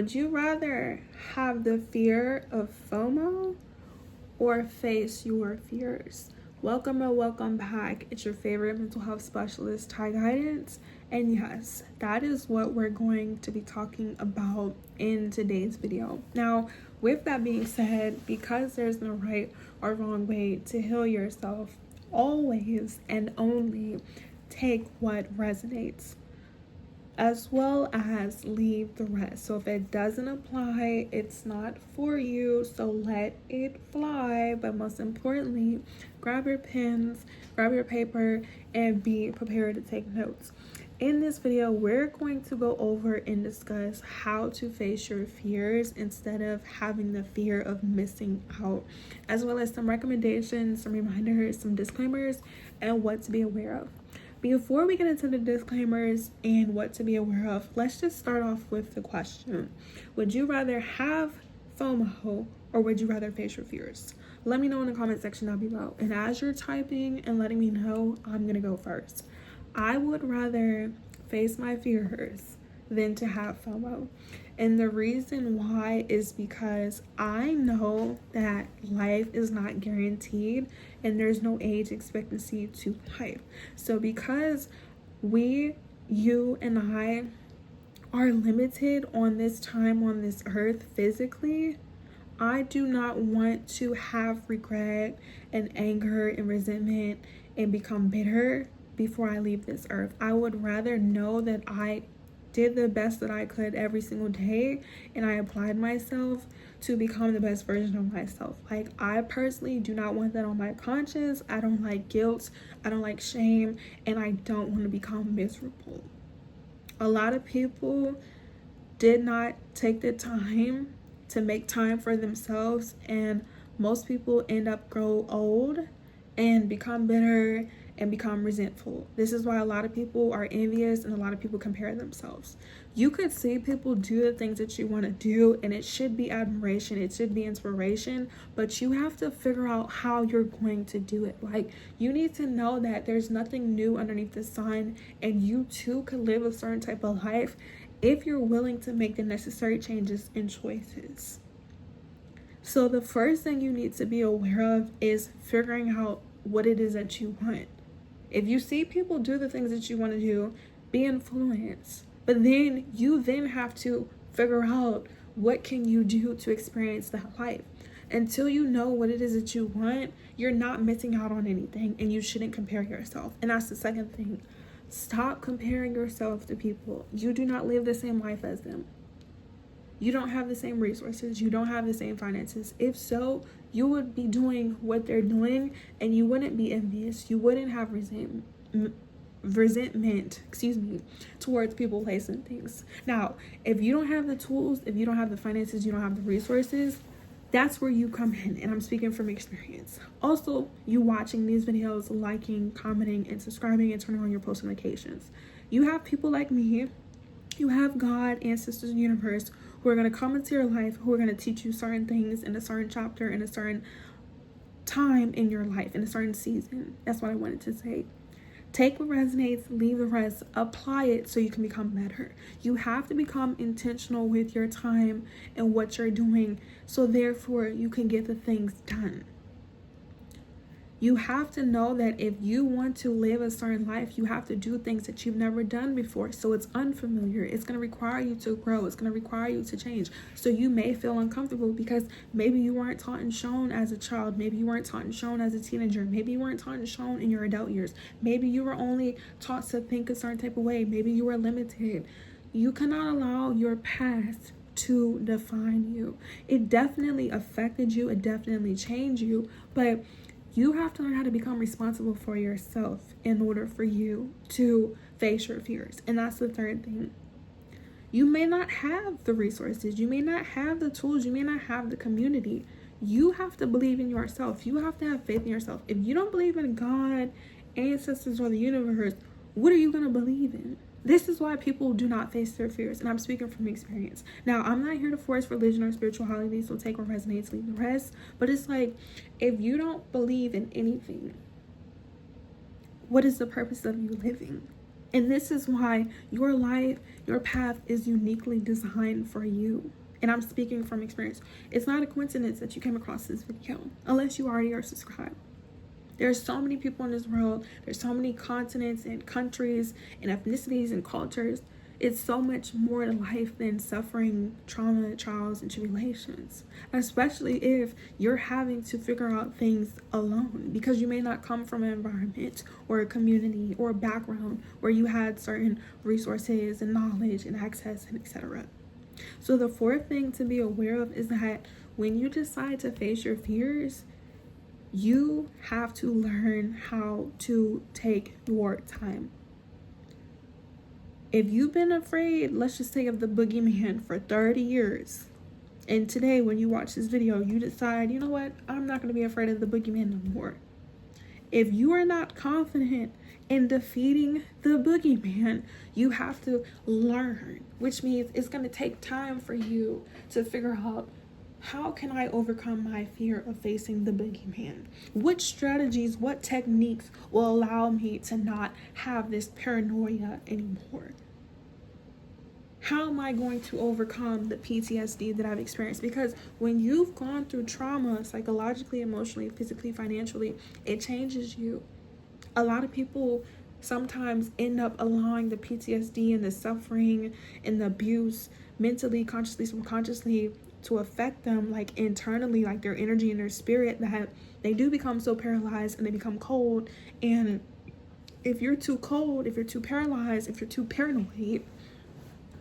Would you rather have the fear of FOMO or face your fears? Welcome or welcome back. It's your favorite mental health specialist, Ty Guidance. And yes, that is what we're going to be talking about in today's video. Now, with that being said, because there's no right or wrong way to heal yourself, always and only take what resonates, as well as leave the rest. So if it doesn't apply, it's not for you, so let it fly. But most importantly, grab your pens, grab your paper, and be prepared to take notes. In this video, we're going to go over and discuss how to face your fears instead of having the fear of missing out, as well as some recommendations, some reminders, some disclaimers, and what to be aware of. Before we get into the disclaimers and what to be aware of, let's just start off with the question. Would you rather have FOMO or would you rather face your fears? Let me know in the comment section down below. And as you're typing and letting me know, I'm going to go first. I would rather face my fears than to have FOMO. And the reason why is because I know that life is not guaranteed and there's no age expectancy to life. So because you and I are limited on this time on this earth physically, I do not want to have regret and anger and resentment and become bitter before I leave this earth. I would rather know that I did the best that I could every single day and I applied myself to become the best version of myself. Like, I personally do not want that on my conscience. I don't like guilt, I don't like shame, and I don't want to become miserable. A lot of people did not take the time to make time for themselves, and most people end up grow old and become bitter and become resentful. This is why a lot of people are envious and a lot of people compare themselves. You could see people do the things that you want to do, and it should be admiration, it should be inspiration, but you have to figure out how you're going to do it. Like, you need to know that there's nothing new underneath the sun, and you too can live a certain type of life if you're willing to make the necessary changes and choices. So the first thing you need to be aware of is figuring out what it is that you want. If you see people do the things that you want to do, be influenced. But then you have to figure out what can you do to experience that life. Until you know what it is that you want, you're not missing out on anything, and you shouldn't compare yourself. And that's the second thing. Stop comparing yourself to people. You do not live the same life as them. You don't have the same resources. You don't have the same finances. If so, you would be doing what they're doing and you wouldn't be envious. You wouldn't have resentment towards people, placing things. Now, if you don't have the tools, if you don't have the finances, you don't have the resources, that's where you come in, and I'm speaking from experience. Also, you watching these videos, liking, commenting, and subscribing, and turning on your post notifications. You have people like me, you have God, ancestors, and universe who are going to come into your life, who are going to teach you certain things in a certain chapter, in a certain time in your life, in a certain season. That's what I wanted to say. Take what resonates, leave the rest, apply it so you can become better. You have to become intentional with your time and what you're doing, so therefore you can get the things done. You have to know that if you want to live a certain life, you have to do things that you've never done before. So it's unfamiliar. It's going to require you to grow. It's going to require you to change. So you may feel uncomfortable because maybe you weren't taught and shown as a child. Maybe you weren't taught and shown as a teenager. Maybe you weren't taught and shown in your adult years. Maybe you were only taught to think a certain type of way. Maybe you were limited. You cannot allow your past to define you. It definitely affected you. It definitely changed you. But you have to learn how to become responsible for yourself in order for you to face your fears. And that's the third thing. You may not have the resources. You may not have the tools. You may not have the community. You have to believe in yourself. You have to have faith in yourself. If you don't believe in God, ancestors, or the universe, what are you going to believe in? This is why people do not face their fears, and I'm speaking from experience. Now, I'm not here to force religion or spirituality, so take what resonates, leave the rest. But it's like, if you don't believe in anything, what is the purpose of you living? And this is why your life, your path is uniquely designed for you. And I'm speaking from experience. It's not a coincidence that you came across this video unless you already are subscribed. There's so many people in this world. There's so many continents and countries and ethnicities and cultures. It's so much more to life than suffering, trauma, trials, and tribulations. Especially if you're having to figure out things alone, because you may not come from an environment or a community or a background where you had certain resources and knowledge and access and etc. So the fourth thing to be aware of is that when you decide to face your fears, you have to learn how to take your time. If you've been afraid, let's just say, of the boogeyman for 30 years, and today when you watch this video, you decide, you know what, I'm not going to be afraid of the boogeyman no more. If you are not confident in defeating the boogeyman, you have to learn, which means it's going to take time for you to figure out, how can I overcome my fear of facing the boogeyman? What strategies, what techniques will allow me to not have this paranoia anymore? How am I going to overcome the PTSD that I've experienced? Because when you've gone through trauma, psychologically, emotionally, physically, financially, it changes you. A lot of people sometimes end up allowing the PTSD and the suffering and the abuse mentally, consciously, subconsciously to affect them, like internally, like their energy and their spirit, that they do become so paralyzed and they become cold. And if you're too cold, if you're too paralyzed, if you're too paranoid,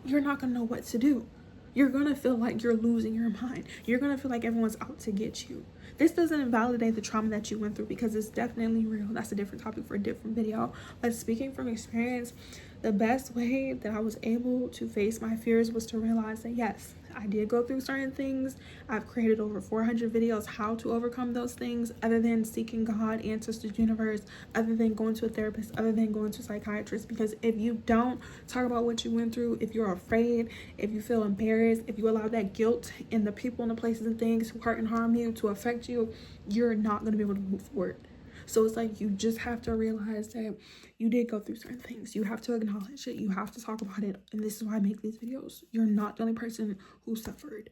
you're not gonna know what to do. You're gonna feel like you're losing your mind. You're gonna feel like everyone's out to get you. This doesn't invalidate the trauma that you went through, because it's definitely real. That's a different topic for a different video. But speaking from experience, the best way that I was able to face my fears was to realize that yes, I did go through certain things. I've created over 400 videos how to overcome those things, other than seeking God, ancestors, universe, other than going to a therapist, other than going to a psychiatrist. Because if you don't talk about what you went through, if you're afraid, if you feel embarrassed, if you allow that guilt and the people and the places and things who hurt and harm you to affect you, you're not going to be able to move forward. So it's like, you just have to realize that you did go through certain things. You have to acknowledge it. You have to talk about it. And this is why I make these videos. You're not the only person who suffered.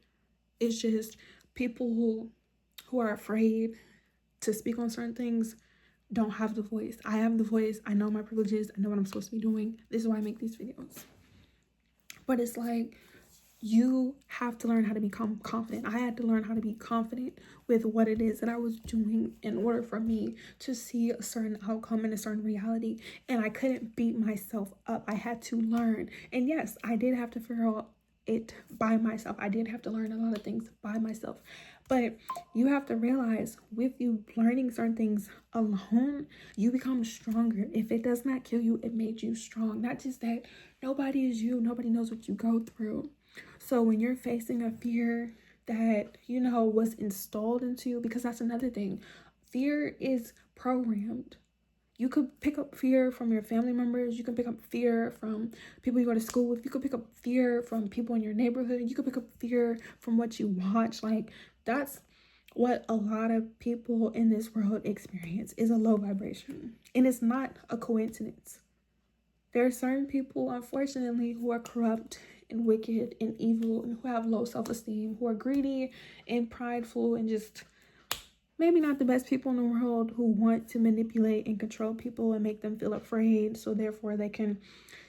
It's just people who are afraid to speak on certain things don't have the voice. I have the voice. I know my privileges. I know what I'm supposed to be doing. This is why I make these videos. But it's like, you have to learn how to become confident. I had to learn how to be confident with what it is that I was doing in order for me to see a certain outcome and a certain reality. And I couldn't beat myself up. I had to learn. And yes, I did have to figure out it by myself. I did have to learn a lot of things by myself. But you have to realize, with you learning certain things alone, you become stronger. If it does not kill you, it made you strong. Not just that, nobody is you. Nobody knows what you go through. So when you're facing a fear that, you know, was installed into you, because that's another thing. Fear is programmed. You could pick up fear from your family members. You can pick up fear from people you go to school with. You could pick up fear from people in your neighborhood. You could pick up fear from what you watch. Like, that's what a lot of people in this world experience, is a low vibration. And it's not a coincidence. There are certain people, unfortunately, who are corrupt and wicked and evil, and who have low self-esteem, who are greedy and prideful, and just maybe not the best people in the world, who want to manipulate and control people and make them feel afraid, so therefore they can,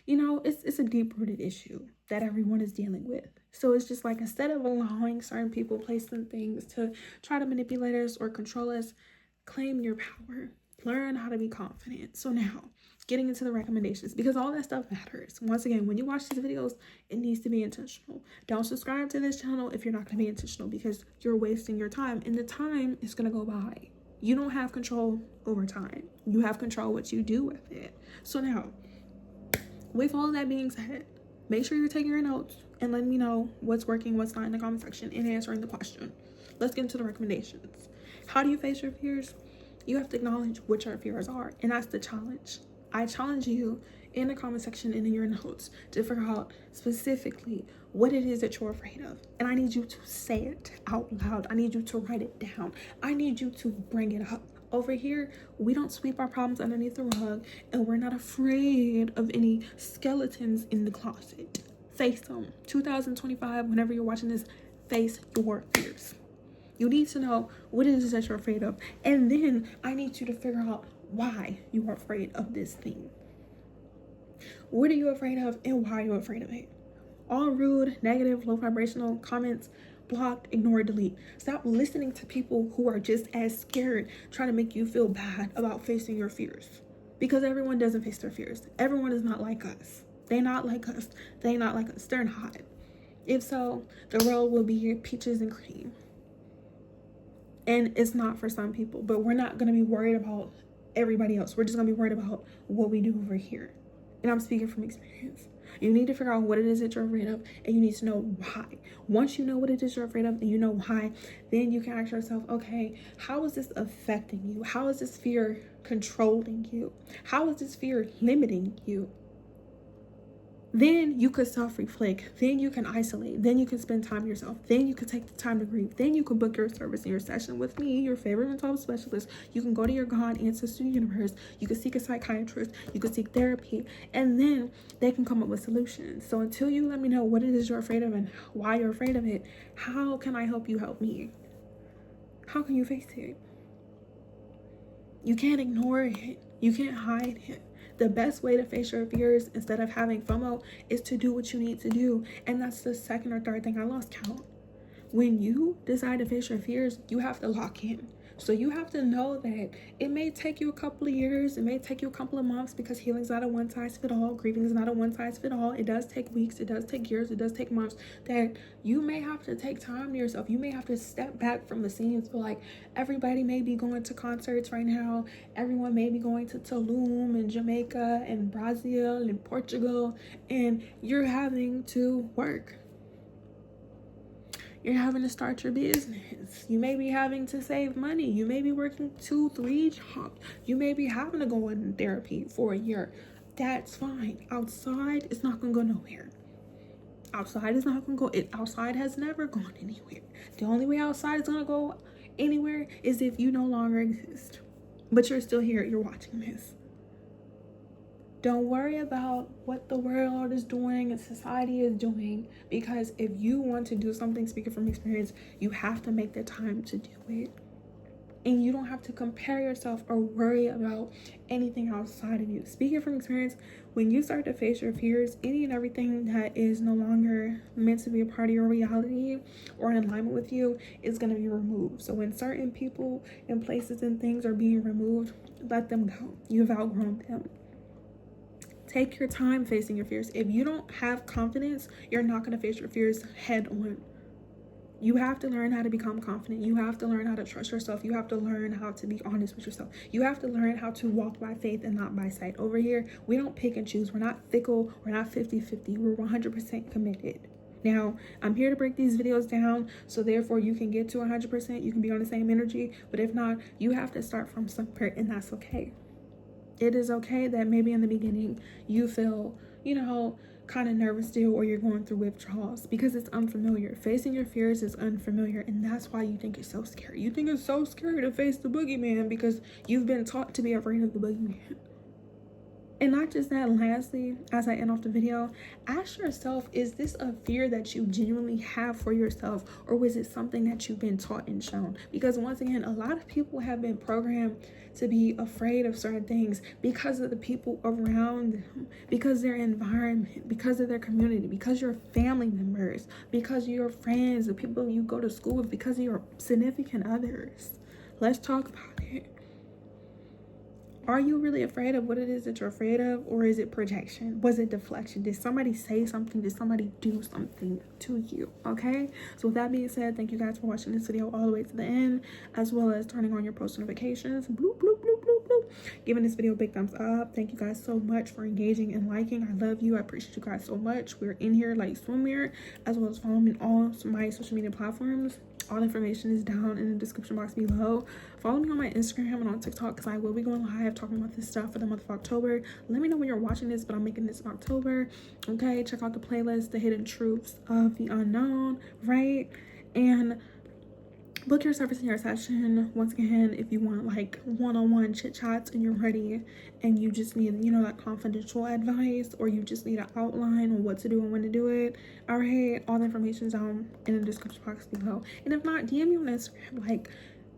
you know, it's a deep-rooted issue that everyone is dealing with. So it's just like, instead of allowing certain people, places, and things to try to manipulate us or control us, claim your power. Learn how to be confident. So now, getting into the recommendations, because all that stuff matters. Once again, when you watch these videos, it needs to be intentional. Don't subscribe to this channel if you're not going to be intentional, because you're wasting your time, and the time is going to go by. You don't have control over time. You have control what you do with it. So now, with all that being said, make sure you're taking your notes and letting me know what's working, what's not, in the comment section, and answering the question. Let's get into the recommendations. How do you face your fears? You have to acknowledge what your fears are, and that's the challenge. I challenge you in the comment section and in your notes to figure out specifically what it is that you're afraid of. And I need you to say it out loud. I need you to write it down. I need you to bring it up. Over here, we don't sweep our problems underneath the rug, and we're not afraid of any skeletons in the closet. Face them. 2025, whenever you're watching this, face your fears. You need to know what it is that you're afraid of. And then I need you to figure out why you are afraid of this thing. What are you afraid of and why are you afraid of it? All rude, negative, low vibrational comments, blocked, ignore, delete. Stop listening to people who are just as scared, trying to make you feel bad about facing your fears. Because everyone doesn't face their fears. Everyone is not like us. They're not like us. They're not like us. They're not. If so, the world will be peaches and cream. And it's not for some people, but we're not going to be worried about everybody else. We're just going to be worried about what we do over here. And I'm speaking from experience. You need to figure out what it is that you're afraid of, and you need to know why. Once you know what it is you're afraid of and you know why, then you can ask yourself, okay, how is this affecting you? How is this fear controlling you? How is this fear limiting you? Then you could self-reflect. Then you can isolate. Then you can spend time yourself. Then you can take the time to grieve. Then you can book your service and your session with me, your favorite mental health specialist. You can go to your God, ancestor, universe. You can seek a psychiatrist. You can seek therapy. And then they can come up with solutions. So until you let me know what it is you're afraid of and why you're afraid of it, how can I help you help me? How can you face it? You can't ignore it. You can't hide it. The best way to face your fears instead of having FOMO is to do what you need to do. And that's the second or third thing. I lost count. When you decide to face your fears, you have to lock in. So you have to know that it may take you a couple of years. It may take you a couple of months because healing is not a one size fit all. Grieving is not a one size fit all. It does take weeks. It does take years. It does take months. That you may have to take time to yourself. You may have to step back from the scenes. But like everybody may be going to concerts right now. Everyone may be going to Tulum and Jamaica and Brazil and Portugal. And you're having to work. You're having to start your business. You may be having to save money. You may be working 2-3 jobs. You may be having to go in therapy for a year. That's fine. Outside is not going to go nowhere. Outside is not going to go. Outside has never gone anywhere. The only way outside is going to go anywhere is if you no longer exist. But you're still here. You're watching this. Don't worry about what the world is doing and society is doing, because if you want to do something, speaking from experience, you have to make the time to do it. And you don't have to compare yourself or worry about anything outside of you. Speaking from experience, when you start to face your fears, any and everything that is no longer meant to be a part of your reality or in alignment with you is going to be removed. So when certain people and places and things are being removed, let them go. You've outgrown them. Take your time facing your fears. If you don't have confidence, you're not going to face your fears head on. You have to learn how to become confident. You have to learn how to trust yourself. You have to learn how to be honest with yourself. You have to learn how to walk by faith and not by sight. Over here, we don't pick and choose. We're not fickle. We're not 50-50. We're 100% committed. Now, I'm here to break these videos down, so therefore you can get to 100%. You can be on the same energy. But if not, you have to start from somewhere, and that's okay. It is okay that maybe in the beginning you feel, kind of nervous still, or you're going through withdrawals because it's unfamiliar. Facing your fears is unfamiliar, and that's why you think it's so scary. You think it's so scary to face the boogeyman because you've been taught to be afraid of the boogeyman. And not just that, lastly, as I end off the video, ask yourself, is this a fear that you genuinely have for yourself, or was it something that you've been taught and shown? Because once again, a lot of people have been programmed to be afraid of certain things because of the people around them, because their environment, because of their community, because your family members, because your friends, the people you go to school with, because of your significant others. Let's talk about it. Are you really afraid of what it is that you're afraid of, or is it projection? Was it deflection? Did somebody say something? Did somebody do something to you? Okay, so with that being said, thank you guys for watching this video all the way to the end, as well as turning on your post notifications. Bloop, bloop, bloop, bloop, bloop. Giving this video a big thumbs up. Thank you guys so much for engaging and liking. I love you. I appreciate you guys so much. We're in here like swimwear, as well as follow me on all my social media platforms. All information is down in the description box below. Follow me on my Instagram and on TikTok, because I will be going live talking about this stuff for the month of October. Let me know when you're watching this, but I'm making this in October. Okay, check out the playlist, The Hidden Truths of the Unknown, right? And book your service in your session. Once again, if you want like one-on-one chit chats and you're ready and you just need, you know, that confidential advice, or you just need an outline on what to do and when to do it, all right, all the information is down in the description box below. And if not, DM me on Instagram. Like,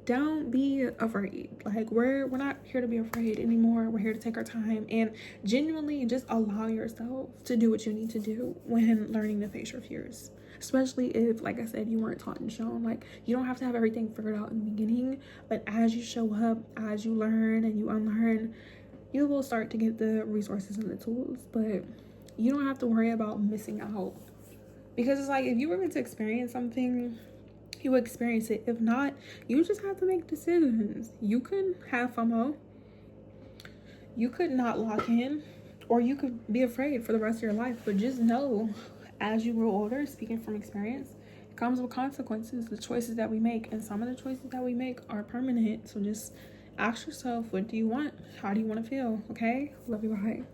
don't be afraid. Like, we're not here to be afraid anymore. We're here to take our time and genuinely just allow yourself to do what you need to do when learning to face your fears. Especially if, like I said, you weren't taught and shown. Like, you don't have to have everything figured out in the beginning, but as you show up, as you learn and you unlearn, you will start to get the resources and the tools. But you don't have to worry about missing out, because it's like, if you were meant to experience something, you would experience it. If not, you just have to make decisions. You could have FOMO, you could not lock in, or you could be afraid for the rest of your life. But just know, as you grow older, speaking from experience, it comes with consequences, the choices that we make. And some of the choices that we make are permanent. So just ask yourself, what do you want? How do you want to feel? Okay? Love you. Bye.